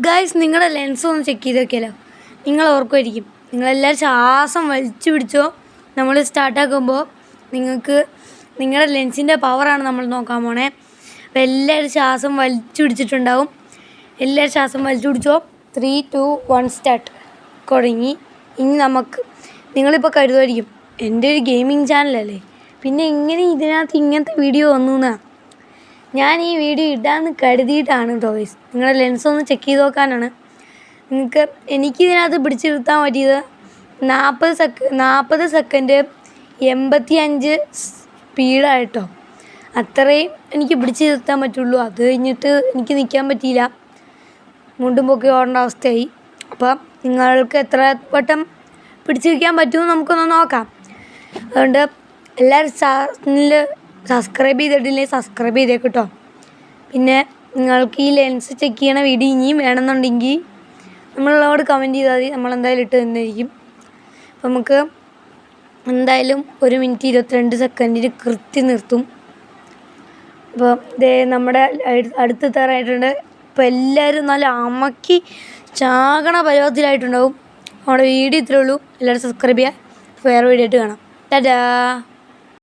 Guys, നിങ്ങളുടെ lens ഒന്ന് check ചെയ്ത് നോക്കിയാലോ. നിങ്ങൾ ഓർക്കുമായിരിക്കും, നിങ്ങളെല്ലാവരും ശ്വാസം വലിച്ചു പിടിച്ചോ. നമ്മൾ സ്റ്റാർട്ടാക്കുമ്പോൾ നിങ്ങളുടെ ലെൻസിൻ്റെ പവറാണ് നമ്മൾ നോക്കാൻ പോണേ. അപ്പോൾ എല്ലാവരും ശ്വാസം വലിച്ചു പിടിച്ചിട്ടുണ്ടാവും. എല്ലാവരും ശ്വാസം വലിച്ചു പിടിച്ചോ. 3, 2, 1 സ്റ്റാർട്ട്. തുടങ്ങി. ഇനി നിങ്ങളിപ്പോൾ കരുതുമായിരിക്കും, എൻ്റെ ഒരു ഗെയിമിംഗ് ചാനലല്ലേ, പിന്നെ എങ്ങനെ ഇതിനകത്ത് ഇങ്ങനത്തെ വീഡിയോ വന്നു എന്നാണ്. ഞാൻ ഈ വീഡിയോ ഇടാമെന്ന് കരുതിയിട്ടാണ് കേട്ടോ ഗൈസ്. നിങ്ങളുടെ ലെൻസ് ഒന്ന് ചെക്ക് ചെയ്ത് നോക്കാനാണ്. എനിക്കിതിനകത്ത് പിടിച്ചു നിർത്താൻ പറ്റിയത് 40 സെക്കൻഡ് 85 സ്പീഡായിട്ടോ. അത്രയും എനിക്ക് പിടിച്ചു നിർത്താൻ പറ്റുള്ളൂ. അത് കഴിഞ്ഞിട്ട് എനിക്ക് നിൽക്കാൻ പറ്റിയില്ല, മുണ്ടും പൊക്കി ഓടേണ്ട അവസ്ഥയായി. അപ്പം നിങ്ങൾക്ക് എത്ര വട്ടം പിടിച്ചു നിൽക്കാൻ പറ്റുമെന്ന് നമുക്കൊന്ന് നോക്കാം. അതുകൊണ്ട് എല്ലാവരും ചാനൽ സബ്സ്ക്രൈബ് ചെയ്തിട്ടില്ലെങ്കിൽ സബ്സ്ക്രൈബ് ചെയ്തേക്ക് കേട്ടോ. പിന്നെ നിങ്ങൾക്ക് ഈ ലെൻസ് ചെക്ക് ചെയ്യണ വീഡിയോ ഇനിയും വേണമെന്നുണ്ടെങ്കിൽ നമ്മളോട് കമൻറ്റ് ചെയ്താൽ മതി. നമ്മളെന്തായാലും ഇട്ട് തന്നെയായിരിക്കും. അപ്പം നമുക്ക് എന്തായാലും 1 മിനിറ്റ് 22 സെക്കൻഡിൽ കൃത്യം നിർത്തും. അപ്പോൾ ഇതേ നമ്മുടെ അടുത്ത് എത്താറായിട്ടുണ്ട്. ഇപ്പോൾ എല്ലാവരും നല്ല അമക്കി ചാകണ പരുവത്തിലായിട്ടുണ്ടാവും. നമ്മുടെ വീഡിയോ ഇത്രയേ ഉള്ളൂ. എല്ലാവരും സബ്സ്ക്രൈബ് ചെയ്യുക. വേറെ വീഡിയോ ആയിട്ട് കാണാം. ടാറ്റാ.